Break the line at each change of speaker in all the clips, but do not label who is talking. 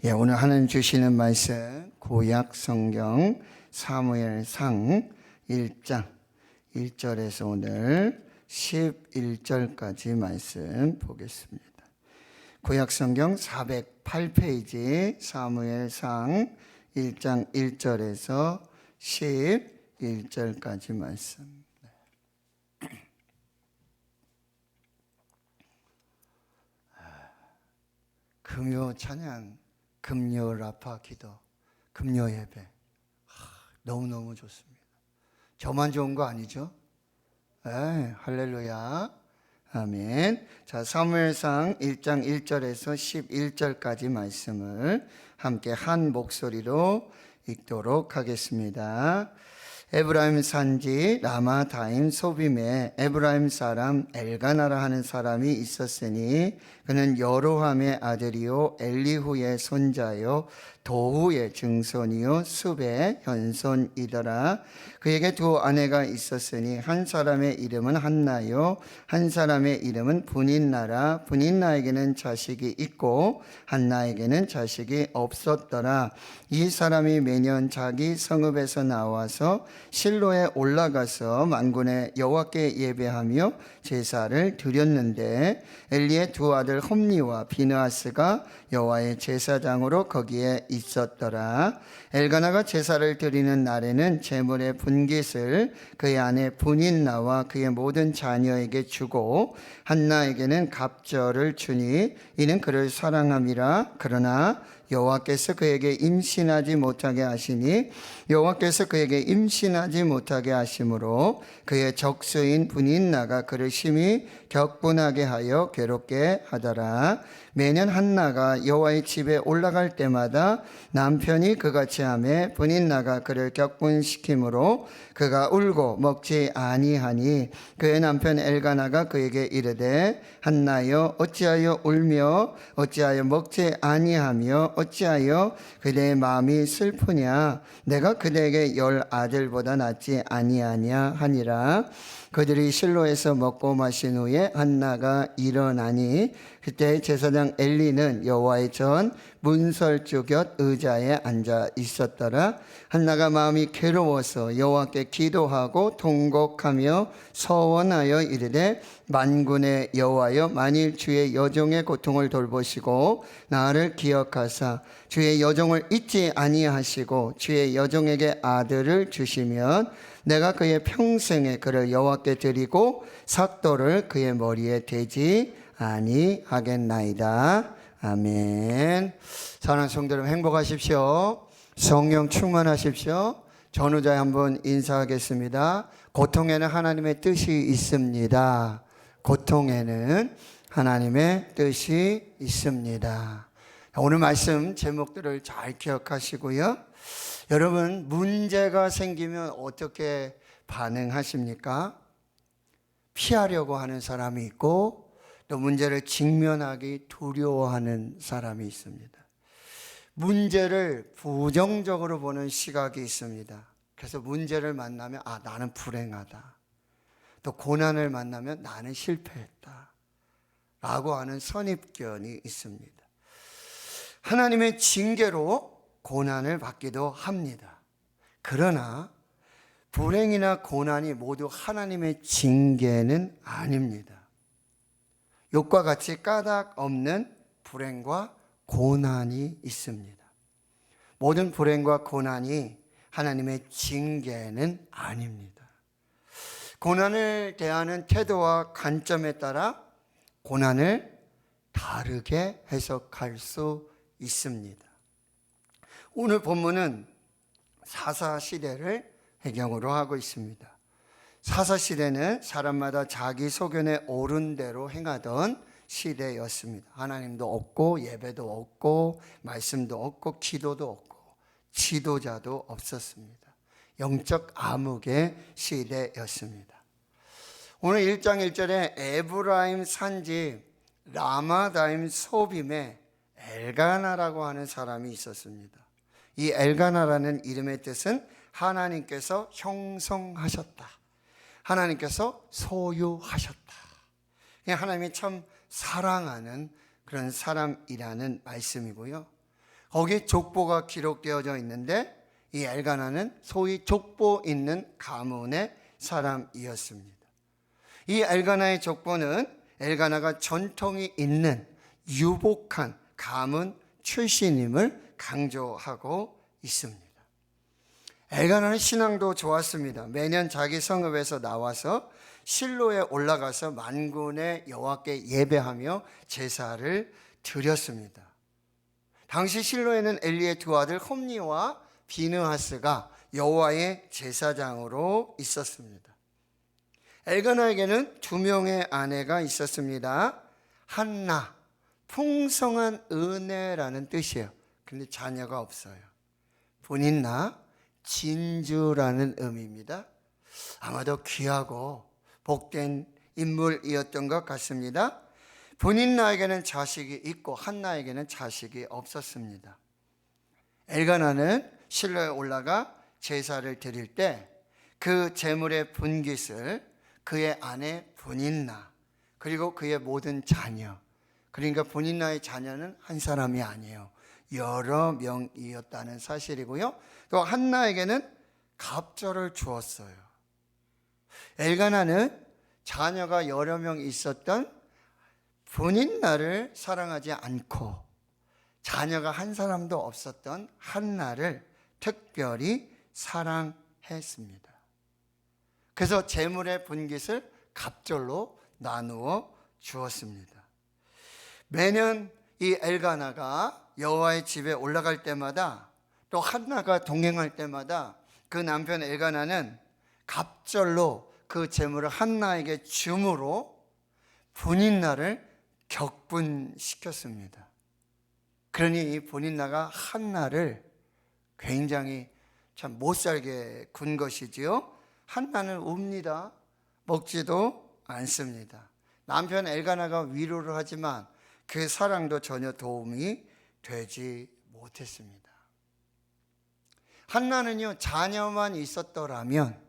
오늘 하나님 주시는 말씀 구약 성경 사무엘상 1장 1절에서 오늘 11절까지 말씀 보겠습니다. 구약 성경 408페이지 사무엘상 1장 1절에서 11절까지 말씀. 금요 찬양, 금요 라파 기도, 금요 예배 너무너무 좋습니다. 저만 좋은 거 아니죠? 할렐루야, 아멘. 자, 사무엘상 1장 1절에서 11절까지 말씀을 함께 한 목소리로 읽도록 하겠습니다. 에브라임 산지 라마다임 소빔에 에브라임 사람 엘가나라 하는 사람이 있었으니 그는 여로함의 아들이요 엘리후의 손자요 도후의 증손이요 숲의 현손이더라. 그에게 두 아내가 있었으니 한 사람의 이름은 한나요 한 사람의 이름은 분인나라. 분인나에게는 자식이 있고 한나에게는 자식이 없었더라. 이 사람이 매년 자기 성읍에서 나와서 실로에 올라가서 만군의 여호와께 예배하며 제사를 드렸는데 엘리의 두 아들 홈니와 비느하스가 여호와의 제사장으로 거기에 있었더라. 엘가나가 제사를 드리는 날에는 제물의 분깃을 그의 아내 분인나와 그의 모든 자녀에게 주고 한나에게는 갑절을 주니 이는 그를 사랑함이라. 그러나 여호와께서 그에게 임신하지 못하게 하시니 여호와께서 그에게 임신하지 못하게 하심으로 그의 적수인 분인나가 그를 심히 격분하게 하여 괴롭게 하더라. 매년 한나가 여호와의 집에 올라갈 때마다 남편이 그같이 하매 분인나가 그를 격분시키므로 그가 울고 먹지 아니하니 그의 남편 엘가나가 그에게 이르되 한나여 어찌하여 울며 어찌하여 먹지 아니하며 어찌하여 그대의 마음이 슬프냐. 내가 그대에게 10 아들보다 낫지 아니하냐 하니라. 그들이 실로에서 먹고 마신 후에 한나가 일어나니 그때 제사장 엘리는 여호와의 전 문설주 곁 의자에 앉아 있었더라. 한나가 마음이 괴로워서 여호와께 기도하고 통곡하며 서원하여 이르되 만군의 여호와여 만일 주의 여종의 고통을 돌보시고 나를 기억하사 주의 여종을 잊지 아니하시고 주의 여종에게 아들을 주시면 내가 그의 평생에 그를 여호와께 드리고 삭도를 그의 머리에 대지 아니하겠나이다. 아멘. 사랑하는 성도 여러분, 행복하십시오. 성령 충만하십시오. 전후자에 한번 인사하겠습니다. 고통에는 하나님의 뜻이 있습니다. 고통에는 하나님의 뜻이 있습니다. 오늘 말씀 제목들을 잘 기억하시고요. 여러분, 문제가 생기면 어떻게 반응하십니까? 피하려고 하는 사람이 있고 또 문제를 직면하기 두려워하는 사람이 있습니다. 문제를 부정적으로 보는 시각이 있습니다. 그래서 문제를 만나면 나는 불행하다. 또 고난을 만나면 나는 실패했다 라고 하는 선입견이 있습니다. 하나님의 징계로 고난을 받기도 합니다. 그러나 불행이나 고난이 모두 하나님의 징계는 아닙니다. 욥과 같이 까닭 없는 불행과 고난이 있습니다. 모든 불행과 고난이 하나님의 징계는 아닙니다. 고난을 대하는 태도와 관점에 따라 고난을 다르게 해석할 수 있습니다. 오늘 본문은 사사시대를 배경으로 하고 있습니다. 사사시대는 사람마다 자기 소견에 옳은 대로 행하던 시대였습니다. 하나님도 없고 예배도 없고 말씀도 없고 기도도 없고 지도자도 없었습니다. 영적 암흑의 시대였습니다. 오늘 1장 1절에 에브라임 산지 라마다임 소빔에 엘가나라고 하는 사람이 있었습니다. 이 엘가나라는 이름의 뜻은 하나님께서 형성하셨다, 하나님께서 소유하셨다. 하나님이 참 사랑하는 그런 사람이라는 말씀이고요. 거기에 족보가 기록되어져 있는데 이 엘가나는 소위 족보 있는 가문의 사람이었습니다. 이 엘가나의 족보는 엘가나가 전통이 있는 유복한 가문 출신임을 강조하고 있습니다. 엘가나는 신앙도 좋았습니다. 매년 자기 성읍에서 나와서 실로에 올라가서 만군의 여호와께 예배하며 제사를 드렸습니다. 당시 실로에는 엘리의 두 아들 홈니와 비느하스가 여호와의 제사장으로 있었습니다. 엘가나에게는 2명의 아내가 있었습니다. 한나, 풍성한 은혜라는 뜻이에요. 그런데 자녀가 없어요. 분인나, 진주라는 의미입니다. 아마도 귀하고 복된 인물이었던 것 같습니다. 분인나에게는 자식이 있고 한나에게는 자식이 없었습니다. 엘가나는 실로에 올라가 제사를 드릴 때 그 제물의 분깃을 그의 아내 분인나 그리고 그의 모든 자녀, 그러니까 분인나의 자녀는 한 사람이 아니에요. 여러 명이었다는 사실이고요. 또 한나에게는 갑절을 주었어요. 엘가나는 자녀가 여러 명 있었던 분인나를 사랑하지 않고 자녀가 한 사람도 없었던 한나를 특별히 사랑했습니다. 그래서 제물의 분깃을 갑절로 나누어 주었습니다. 매년 이 엘가나가 여호와의 집에 올라갈 때마다 또 한나가 동행할 때마다 그 남편 엘가나는 갑절로 그 제물을 한나에게 줌으로 분인나를 격분시켰습니다. 그러니 이 분인나가 한나를 굉장히 참 못살게 군 것이지요. 한나는 웁니다. 먹지도 않습니다. 남편 엘가나가 위로를 하지만 그 사랑도 전혀 도움이 되지 못했습니다. 한나는요, 자녀만 있었더라면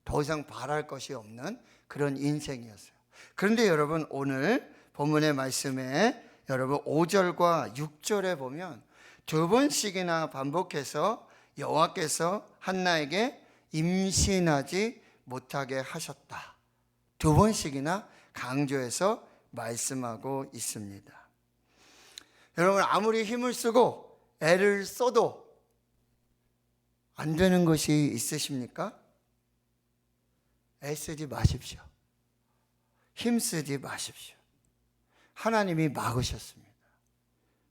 더 이상 바랄 것이 없는 그런 인생이었어요. 그런데 여러분, 오늘 본문의 말씀에 여러분 5절과 6절에 보면 2번씩이나 반복해서 여호와께서 한나에게 임신하지 못하게 하셨다. 2번씩이나 강조해서 말씀하고 있습니다. 여러분, 아무리 힘을 쓰고 애를 써도 안 되는 것이 있으십니까? 애쓰지 마십시오. 힘쓰지 마십시오. 하나님이 막으셨습니다.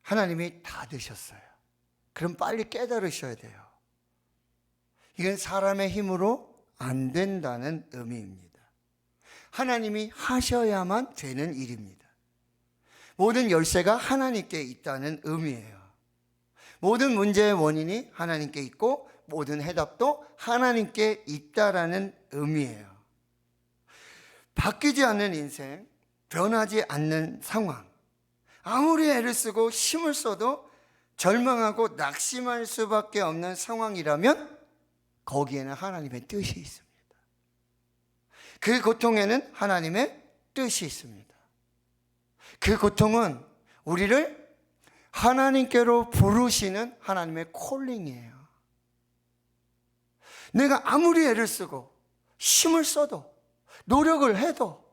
하나님이 닫으셨어요. 그럼 빨리 깨달으셔야 돼요. 이건 사람의 힘으로 안 된다는 의미입니다. 하나님이 하셔야만 되는 일입니다. 모든 열쇠가 하나님께 있다는 의미예요. 모든 문제의 원인이 하나님께 있고 모든 해답도 하나님께 있다라는 의미예요. 바뀌지 않는 인생, 변하지 않는 상황, 아무리 애를 쓰고 힘을 써도 절망하고 낙심할 수밖에 없는 상황이라면 거기에는 하나님의 뜻이 있습니다. 그 고통에는 하나님의 뜻이 있습니다. 그 고통은 우리를 하나님께로 부르시는 하나님의 콜링이에요. 내가 아무리 애를 쓰고 힘을 써도 노력을 해도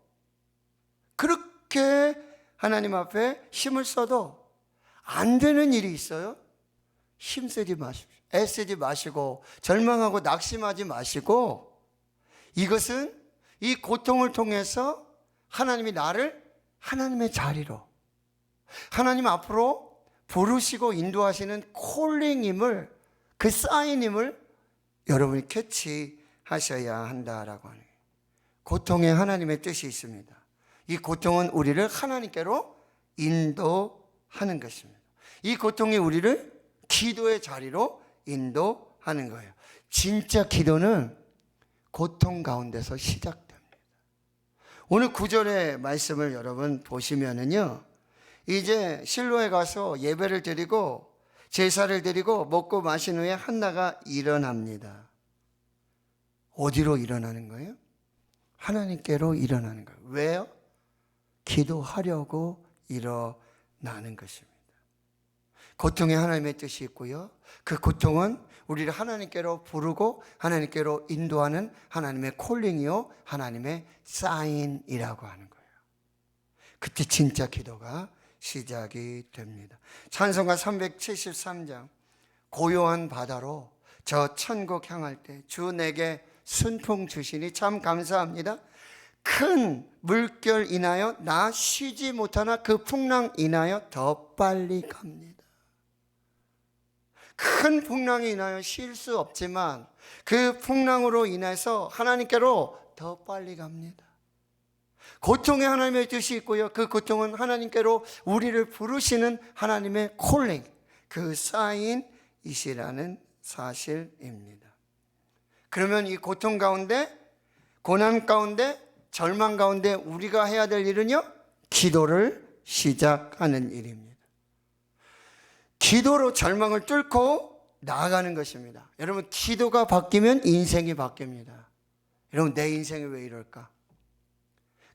그렇게 하나님 앞에 힘을 써도 안 되는 일이 있어요? 힘쓰지 마십시오. 애쓰지 마시고 절망하고 낙심하지 마시고, 이것은 이 고통을 통해서 하나님이 나를 하나님의 자리로, 하나님 앞으로 부르시고 인도하시는 콜링임을, 그 사인임을 여러분이 캐치하셔야 한다라고 하는 거예요. 고통에 하나님의 뜻이 있습니다. 이 고통은 우리를 하나님께로 인도하는 것입니다. 이 고통이 우리를 기도의 자리로 인도하는 거예요. 진짜 기도는 고통 가운데서 시작됩니다. 오늘 9절의 말씀을 여러분 보시면은요, 이제 실로에 가서 예배를 드리고 제사를 드리고 먹고 마신 후에 한나가 일어납니다. 어디로 일어나는 거예요? 하나님께로 일어나는 거예요. 왜요? 기도하려고 일어나는 것입니다. 고통에 하나님의 뜻이 있고요. 그 고통은 우리를 하나님께로 부르고 하나님께로 인도하는 하나님의 콜링이요, 하나님의 사인이라고 하는 거예요. 그때 진짜 기도가 시작이 됩니다. 찬송가 373장, 고요한 바다로 저 천국 향할 때 주 내게 순풍 주시니 참 감사합니다. 큰 물결 인하여 나 쉬지 못하나 그 풍랑 인하여 더 빨리 갑니다. 큰 풍랑이 인하여 쉴 수 없지만 그 풍랑으로 인해서 하나님께로 더 빨리 갑니다. 고통에 하나님의 뜻이 있고요. 그 고통은 하나님께로 우리를 부르시는 하나님의 콜링, 그 사인이시라는 사실입니다. 그러면 이 고통 가운데, 고난 가운데, 절망 가운데 우리가 해야 될 일은요, 기도를 시작하는 일입니다. 기도로 절망을 뚫고 나아가는 것입니다. 여러분, 기도가 바뀌면 인생이 바뀝니다. 여러분, 내 인생이 왜 이럴까?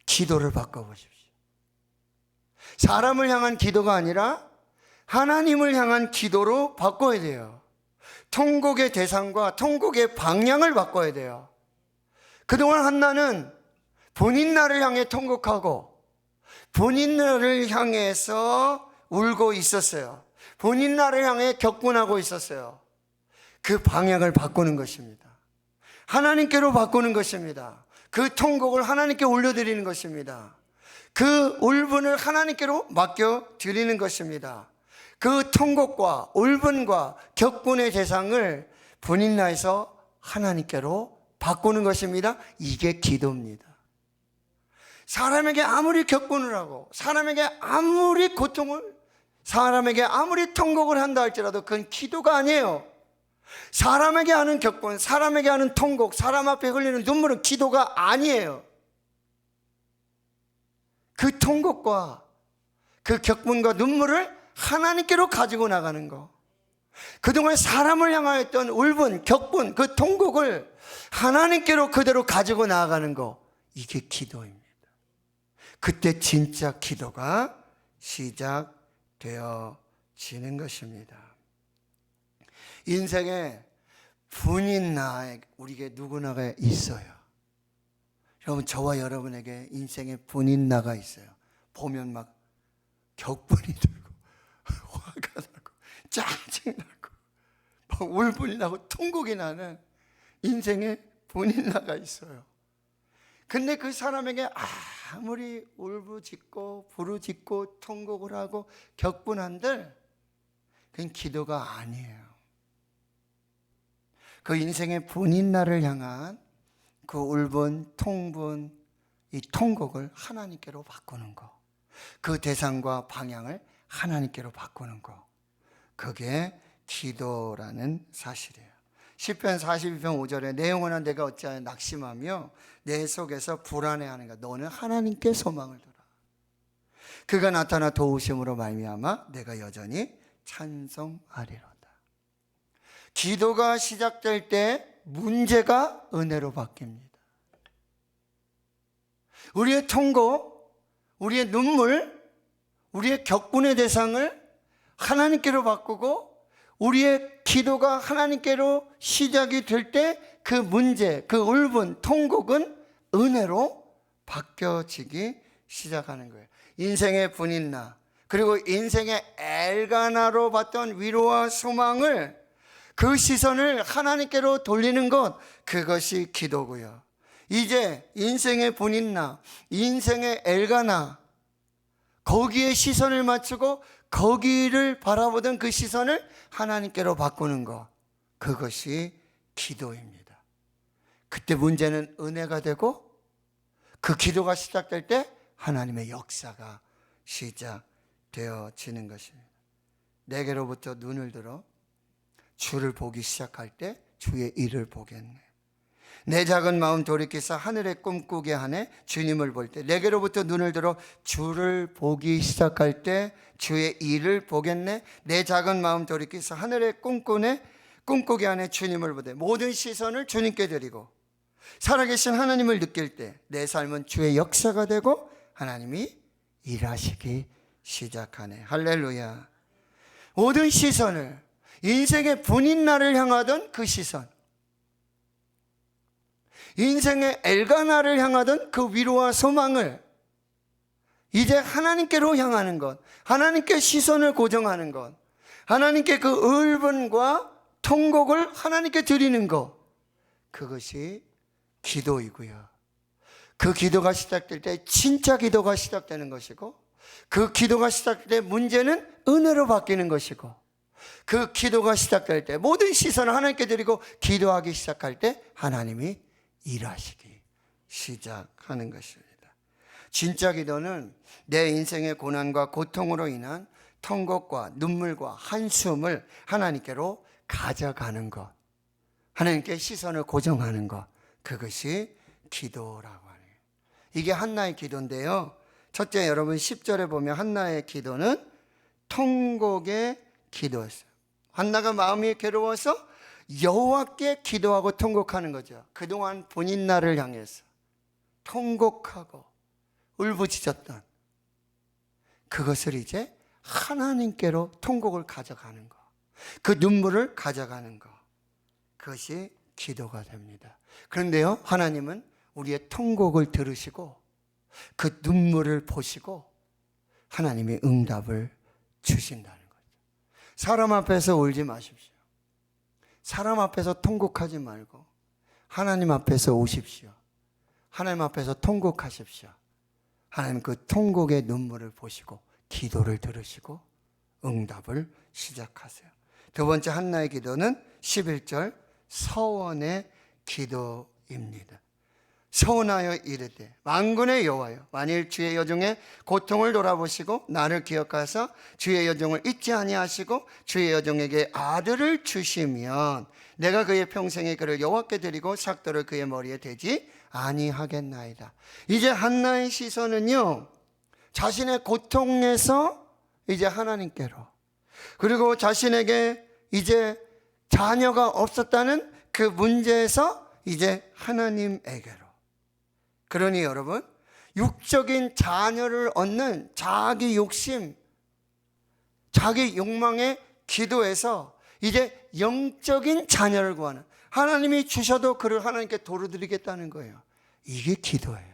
기도를 바꿔보십시오. 사람을 향한 기도가 아니라 하나님을 향한 기도로 바꿔야 돼요. 통곡의 대상과 통곡의 방향을 바꿔야 돼요. 그동안 한나는 본인 나를 향해 통곡하고 본인 나를 향해서 울고 있었어요. 본인 나를 향해 격분하고 있었어요. 그 방향을 바꾸는 것입니다. 하나님께로 바꾸는 것입니다. 그 통곡을 하나님께 올려드리는 것입니다. 그 울분을 하나님께로 맡겨드리는 것입니다. 그 통곡과 울분과 격분의 대상을 본인 나에서 하나님께로 바꾸는 것입니다. 이게 기도입니다. 사람에게 아무리 격분을 하고 사람에게 아무리 고통을, 사람에게 아무리 통곡을 한다 할지라도 그건 기도가 아니에요. 사람에게 하는 격분, 사람에게 하는 통곡, 사람 앞에 흘리는 눈물은 기도가 아니에요. 그 통곡과 그 격분과 눈물을 하나님께로 가지고 나가는 거, 그동안 사람을 향하였던 울분, 격분, 그 통곡을 하나님께로 그대로 가지고 나아가는 거, 이게 기도입니다. 그때 진짜 기도가 시작되어지는 것입니다. 인생에 분인나 우리에게 누구나가 있어요. 여러분, 저와 여러분에게 인생에 분인나가 있어요. 보면 막 격분이 들고 화가 나고 짜증나고 막 울분이 나고 통곡이 나는 인생에 분인나가 있어요. 근데 그 사람에게 아무리 울부짖고 부르짖고 통곡을 하고 격분한들 그건 기도가 아니에요. 그 인생의 분인나를 향한 그 울분, 통분, 이 통곡을 하나님께로 바꾸는 거, 그 대상과 방향을 하나님께로 바꾸는 거, 그게 기도라는 사실이에요. 시편 42편 5절에 내 영혼아 내가 어찌하여 낙심하며 내 속에서 불안해하는가. 너는 하나님께 소망을 두라. 그가 나타나 도우심으로 말미암아 내가 여전히 찬송하리로다. 기도가 시작될 때 문제가 은혜로 바뀝니다. 우리의 통곡, 우리의 눈물, 우리의 격분의 대상을 하나님께로 바꾸고 우리의 기도가 하나님께로 시작이 될 때 그 문제, 그 울분, 통곡은 은혜로 바뀌어지기 시작하는 거예요. 인생의 분인나, 그리고 인생의 엘가나로 봤던 위로와 소망을, 그 시선을 하나님께로 돌리는 것, 그것이 기도고요. 이제 인생의 분인나, 인생의 엘가나, 거기에 시선을 맞추고 거기를 바라보던 그 시선을 하나님께로 바꾸는 것, 그것이 기도입니다. 그때 문제는 은혜가 되고 그 기도가 시작될 때 하나님의 역사가 시작되어지는 것입니다. 내게로부터 눈을 들어 주를 보기 시작할 때 주의 일을 보겠네. 내 작은 마음 돌이켜서 하늘에 꿈꾸게 하네. 주님을 볼 때 내게로부터 눈을 들어 주를 보기 시작할 때 주의 일을 보겠네. 내 작은 마음 돌이켜서 하늘에 꿈꾸게 하네. 주님을 보되 모든 시선을 주님께 드리고 살아계신 하나님을 느낄 때 내 삶은 주의 역사가 되고 하나님이 일하시기 시작하네. 할렐루야. 모든 시선을, 인생의 분인나를 향하던 그 시선, 인생의 엘가나를 향하던 그 위로와 소망을 이제 하나님께로 향하는 것, 하나님께 시선을 고정하는 것, 하나님께 그 울분과 통곡을 하나님께 드리는 것, 그것이 기도이고요. 그 기도가 시작될 때 진짜 기도가 시작되는 것이고, 그 기도가 시작될 때 문제는 은혜로 바뀌는 것이고, 그 기도가 시작될 때 모든 시선을 하나님께 드리고 기도하기 시작할 때 하나님이 일하시기 시작하는 것입니다. 진짜 기도는 내 인생의 고난과 고통으로 인한 통곡과 눈물과 한숨을 하나님께로 가져가는 것, 하나님께 시선을 고정하는 것, 그것이 기도라고 하네요. 이게 한나의 기도인데요. 첫째, 여러분 10절에 보면 한나의 기도는 통곡의 기도였어요. 한나가 마음이 괴로워서 여호와께 기도하고 통곡하는 거죠. 그동안 본인 나를 향해서 통곡하고 울부짖었던 그것을 이제 하나님께로 통곡을 가져가는 것, 그 눈물을 가져가는 것, 그것이 기도가 됩니다. 그런데요, 하나님은 우리의 통곡을 들으시고 그 눈물을 보시고 하나님이 응답을 주신다는 거죠. 사람 앞에서 울지 마십시오. 사람 앞에서 통곡하지 말고 하나님 앞에서 오십시오. 하나님 앞에서 통곡하십시오. 하나님 그 통곡의 눈물을 보시고 기도를 들으시고 응답을 시작하세요. 두 번째 한나의 기도는 11절 서원의 기도입니다. 서원하여 이르되 만군의 여호와여, 만일 주의 여종의 고통을 돌아보시고 나를 기억하사 주의 여종을 잊지 아니하시고 주의 여종에게 아들을 주시면 내가 그의 평생에 그를 여호와께 드리고 삭도를 그의 머리에 대지 아니하겠나이다. 이제 한나의 시선은요, 자신의 고통에서 이제 하나님께로, 그리고 자신에게 이제 자녀가 없었다는 그 문제에서 이제 하나님에게로. 그러니 여러분, 육적인 자녀를 얻는 자기 욕심, 자기 욕망의 기도에서 이제 영적인 자녀를 구하는, 하나님이 주셔도 그를 하나님께 도려드리겠다는 거예요. 이게 기도예요.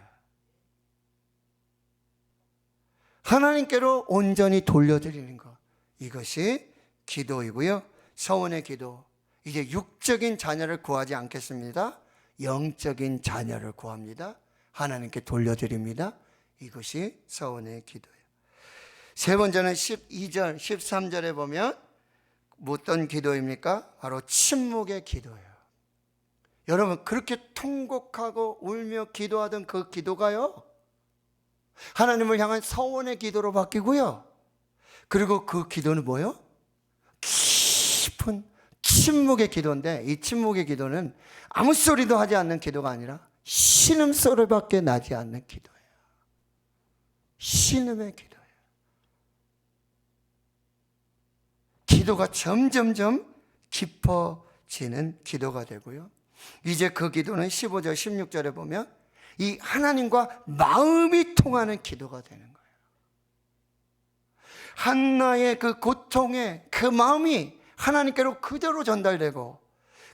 하나님께로 온전히 돌려드리는 것, 이것이 기도이고요. 서원의 기도, 이제 육적인 자녀를 구하지 않겠습니다. 영적인 자녀를 구합니다. 하나님께 돌려드립니다. 이것이 서원의 기도예요. 세 번째는 12절, 13절에 보면 어떤 기도입니까? 바로 침묵의 기도예요. 여러분, 그렇게 통곡하고 울며 기도하던 그 기도가요, 하나님을 향한 서원의 기도로 바뀌고요. 그리고 그 기도는 뭐예요? 깊은 침묵의 기도인데, 이 침묵의 기도는 아무 소리도 하지 않는 기도가 아니라 신음소리밖에 나지 않는 기도예요. 신음의 기도예요. 기도가 점점점 깊어지는 기도가 되고요. 이제 그 기도는 15절, 16절에 보면 이 하나님과 마음이 통하는 기도가 되는 거예요. 한나의 그 고통의 그 마음이 하나님께로 그대로 전달되고,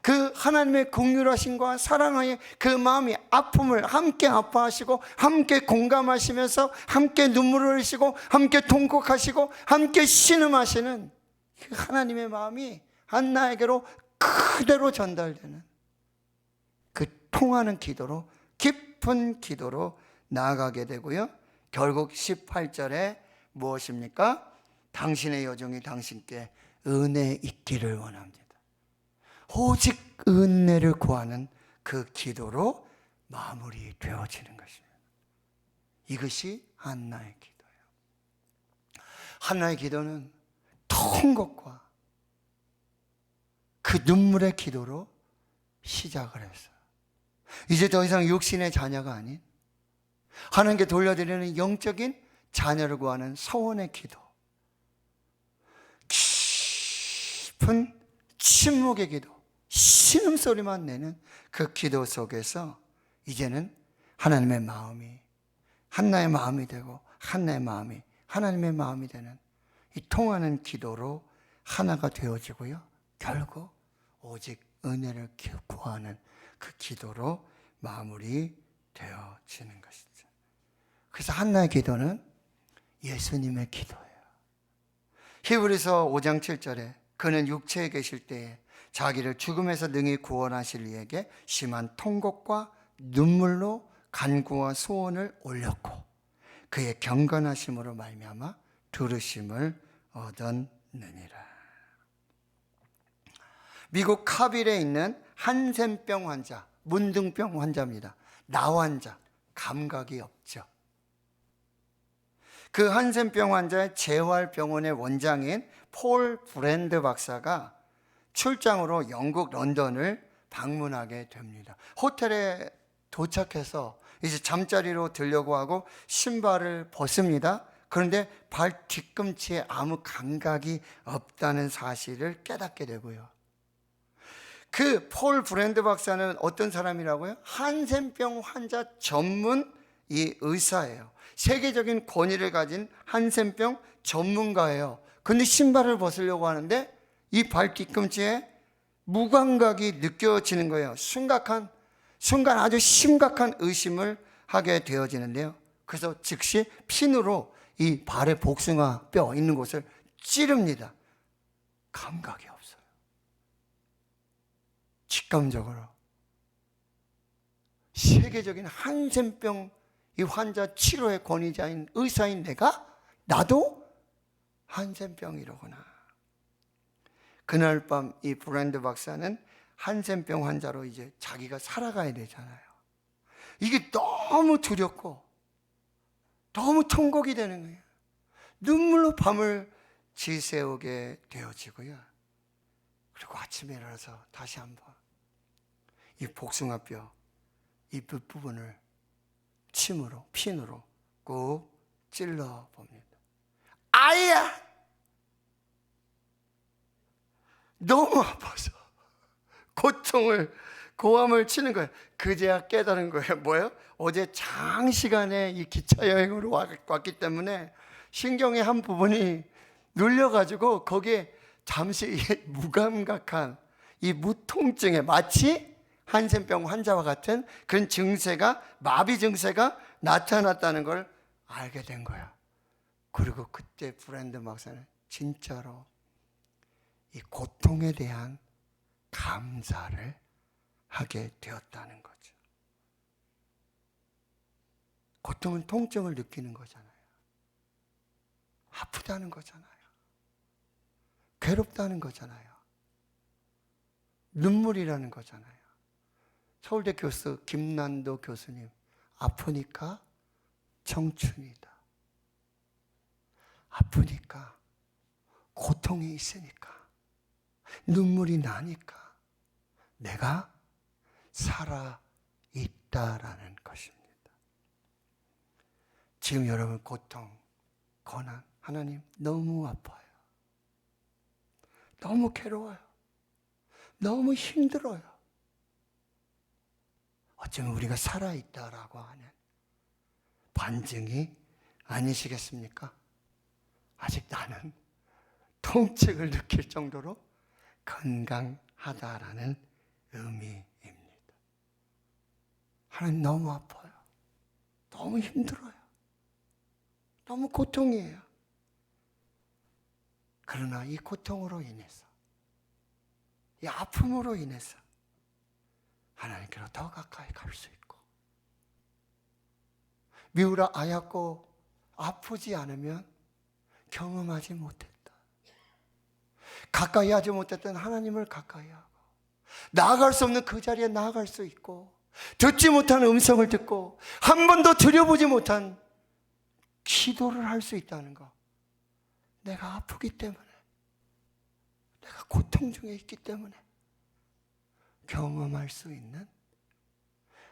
그 하나님의 긍휼하심과 사랑의 그 마음이 아픔을 함께 아파하시고 함께 공감하시면서 함께 눈물을 흘리시고 함께 통곡하시고 함께 신음하시는 그 하나님의 마음이 한나에게로 그대로 전달되는 그 통하는 기도로, 깊은 기도로 나아가게 되고요. 결국 18절에 무엇입니까? 당신의 여종이 당신께 은혜 있기를 원합니다. 오직 은혜를 구하는 그 기도로 마무리되어지는 것입니다. 이것이 한나의 기도예요. 한나의 기도는 통곡과 그 눈물의 기도로 시작을 했어요. 이제 더 이상 육신의 자녀가 아닌 하나님께 돌려드리는 영적인 자녀를 구하는 서원의 기도, 깊은 침묵의 기도, 신음소리만 내는 그 기도 속에서 이제는 하나님의 마음이 한나의 마음이 되고 한나의 마음이 하나님의 마음이 되는 이 통하는 기도로 하나가 되어지고요. 결국 오직 은혜를 구하는 그 기도로 마무리되어지는 것이죠. 그래서 한나의 기도는 예수님의 기도예요. 히브리서 5장 7절에 그는 육체에 계실 때에 자기를 죽음에서 능히 구원하실 이에게 심한 통곡과 눈물로 간구와 소원을 올렸고 그의 경건하심으로 말미암아 들으심을 얻었느니라. 미국 카빌에 있는 한센병 환자, 문둥병 환자입니다. 나환자, 감각이 없죠. 그 한센병 환자의 재활병원의 원장인 폴 브랜드 박사가 출장으로 영국 런던을 방문하게 됩니다. 호텔에 도착해서 이제 잠자리로 들려고 하고 신발을 벗습니다. 그런데 발 뒤꿈치에 아무 감각이 없다는 사실을 깨닫게 되고요. 그 폴 브랜드 박사는 어떤 사람이라고요? 한센병 환자 전문 이 의사예요. 세계적인 권위를 가진 한센병 전문가예요. 근데 신발을 벗으려고 하는데 이 발 뒤꿈치에 무감각이 느껴지는 거예요. 순간 아주 심각한 의심을 하게 되어지는데요. 그래서 즉시 핀으로 이 발의 복숭아 뼈 있는 곳을 찌릅니다. 감각이 없어요. 직감적으로 세계적인 한센병 이 환자 치료의 권위자인 의사인 나도 한센병이로구나. 그날 밤 이 브랜드 박사는 한센병 환자로 이제 자기가 살아가야 되잖아요. 이게 너무 두렵고 너무 통곡이 되는 거예요. 눈물로 밤을 지새우게 되어지고요. 그리고 아침에 일어나서 다시 한번 이 복숭아뼈 이 부분을 침으로 핀으로 꾹 찔러 봅니다. 아야! 너무 아파서 고함을 치는 거예요. 그제야 깨달은 거예요. 뭐예요? 어제 장시간의 이 기차 여행으로 왔기 때문에 신경의 한 부분이 눌려가지고 거기에 잠시 무감각한 이 무통증에 마치 한센병 환자와 같은 그런 증세가 마비 증세가 나타났다는 걸 알게 된 거야. 그리고 그때 브랜드 박사는 진짜로 이 고통에 대한 감사를 하게 되었다는 거죠. 고통은 통증을 느끼는 거잖아요. 아프다는 거잖아요. 괴롭다는 거잖아요. 눈물이라는 거잖아요. 서울대 교수 김난도 교수님, 아프니까 청춘이다. 아프니까 고통이 있으니까 눈물이 나니까 내가 살아있다라는 것입니다. 지금 여러분 고통, 고난, 하나님 너무 아파요. 너무 괴로워요. 너무 힘들어요. 어쩌면 우리가 살아있다라고 하는 반증이 아니시겠습니까? 아직 나는 통증을 느낄 정도로 건강하다라는 의미입니다. 하나님 너무 아파요. 너무 힘들어요. 너무 고통이에요. 그러나 이 고통으로 인해서, 이 아픔으로 인해서 하나님께로 더 가까이 갈 수 있고, 미우라 아약고 아프지 않으면 경험하지 못했다. 가까이 하지 못했던 하나님을 가까이 하고, 나아갈 수 없는 그 자리에 나아갈 수 있고, 듣지 못한 음성을 듣고 한 번도 들여보지 못한 기도를 할 수 있다는 것. 내가 아프기 때문에, 내가 고통 중에 있기 때문에 경험할 수 있는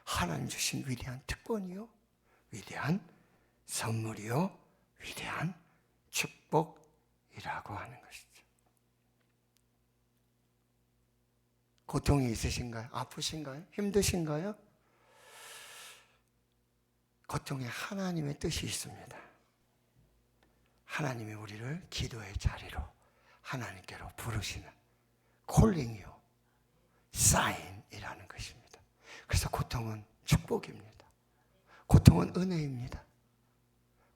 하나님 주신 위대한 특권이요, 위대한 선물이요, 위대한 축복이라고 하는 것이죠. 고통이 있으신가요? 아프신가요? 힘드신가요? 고통에 하나님의 뜻이 있습니다. 하나님이 우리를 기도의 자리로, 하나님께로 부르시는 콜링이요, 사인이라는 것입니다. 그래서 고통은 축복입니다. 고통은 은혜입니다.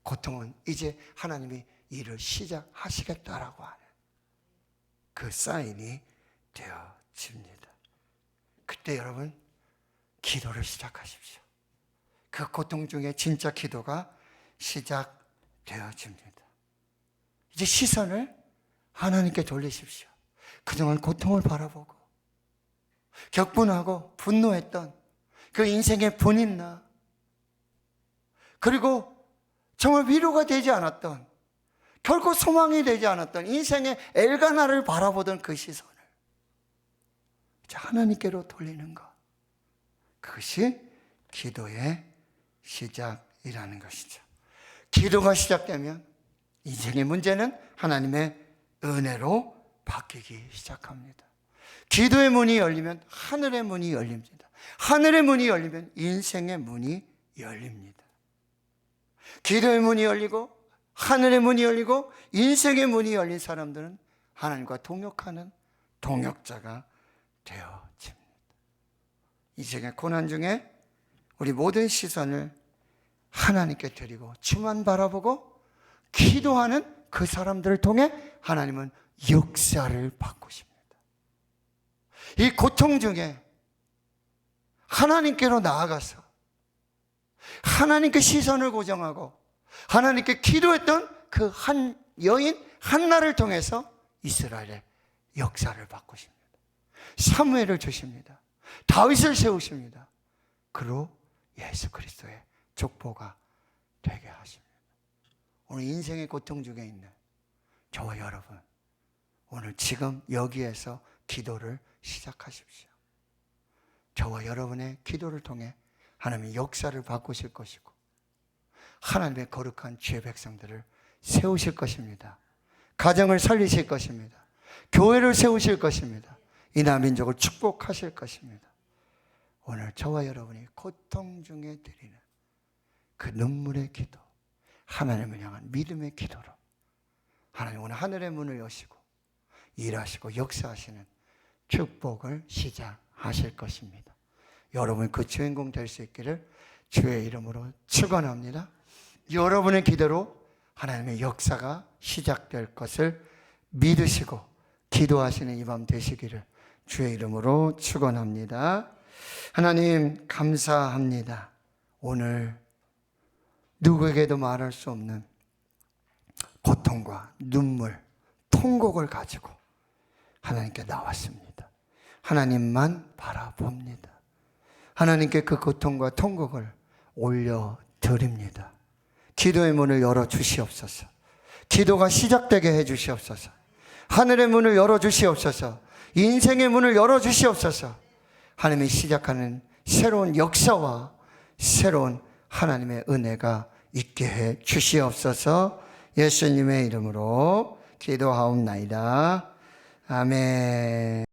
고통은 이제 하나님이 일을 시작하시겠다라고 하는 그 사인이 되어집니다. 그때 여러분 기도를 시작하십시오. 그 고통 중에 진짜 기도가 시작되어집니다. 이제 시선을 하나님께 돌리십시오. 그동안 고통을 바라보고 격분하고 분노했던 그 인생의 분인나, 그리고 정말 위로가 되지 않았던, 결코 소망이 되지 않았던 인생의 엘가나를 바라보던 그 시선을 이제 하나님께로 돌리는 것, 그것이 기도의 시작이라는 것이죠. 기도가 시작되면 인생의 문제는 하나님의 은혜로 바뀌기 시작합니다. 기도의 문이 열리면 하늘의 문이 열립니다. 하늘의 문이 열리면 인생의 문이 열립니다. 기도의 문이 열리고 하늘의 문이 열리고 인생의 문이 열린 사람들은 하나님과 동역하는 동역자가 되어집니다. 인생의 고난 중에 우리 모든 시선을 하나님께 드리고 주만 바라보고 기도하는 그 사람들을 통해 하나님은 역사를 바꾸십니다. 이 고통 중에 하나님께로 나아가서 하나님께 시선을 고정하고 하나님께 기도했던 그 한 여인 한나를 통해서 이스라엘의 역사를 바꾸십니다. 사무엘을 주십니다. 다윗을 세우십니다. 그로 예수 그리스도의 족보가 되게 하십니다. 오늘 인생의 고통 중에 있는 저와 여러분, 오늘 지금 여기에서 기도를 시작하십시오. 저와 여러분의 기도를 통해 하나님의 역사를 바꾸실 것이고 하나님의 거룩한 주의 백성들을 세우실 것입니다. 가정을 살리실 것입니다. 교회를 세우실 것입니다. 이나 민족을 축복하실 것입니다. 오늘 저와 여러분이 고통 중에 드리는 그 눈물의 기도, 하나님을 향한 믿음의 기도로 하나님 오늘 하늘의 문을 여시고 일하시고 역사하시는 축복을 시작하실 것입니다. 여러분 그 주인공 될 수 있기를 주의 이름으로 축원합니다. 여러분의 기도로 하나님의 역사가 시작될 것을 믿으시고 기도하시는 이 밤 되시기를 주의 이름으로 축원합니다. 하나님 감사합니다. 오늘 누구에게도 말할 수 없는 고통과 눈물, 통곡을 가지고 하나님께 나왔습니다. 하나님만 바라봅니다. 하나님께 그 고통과 통곡을 올려드립니다. 기도의 문을 열어주시옵소서. 기도가 시작되게 해주시옵소서. 하늘의 문을 열어주시옵소서. 인생의 문을 열어주시옵소서. 하나님이 시작하는 새로운 역사와 새로운 하나님의 은혜가 있게 해 주시옵소서. 예수님의 이름으로 기도하옵나이다. 아멘.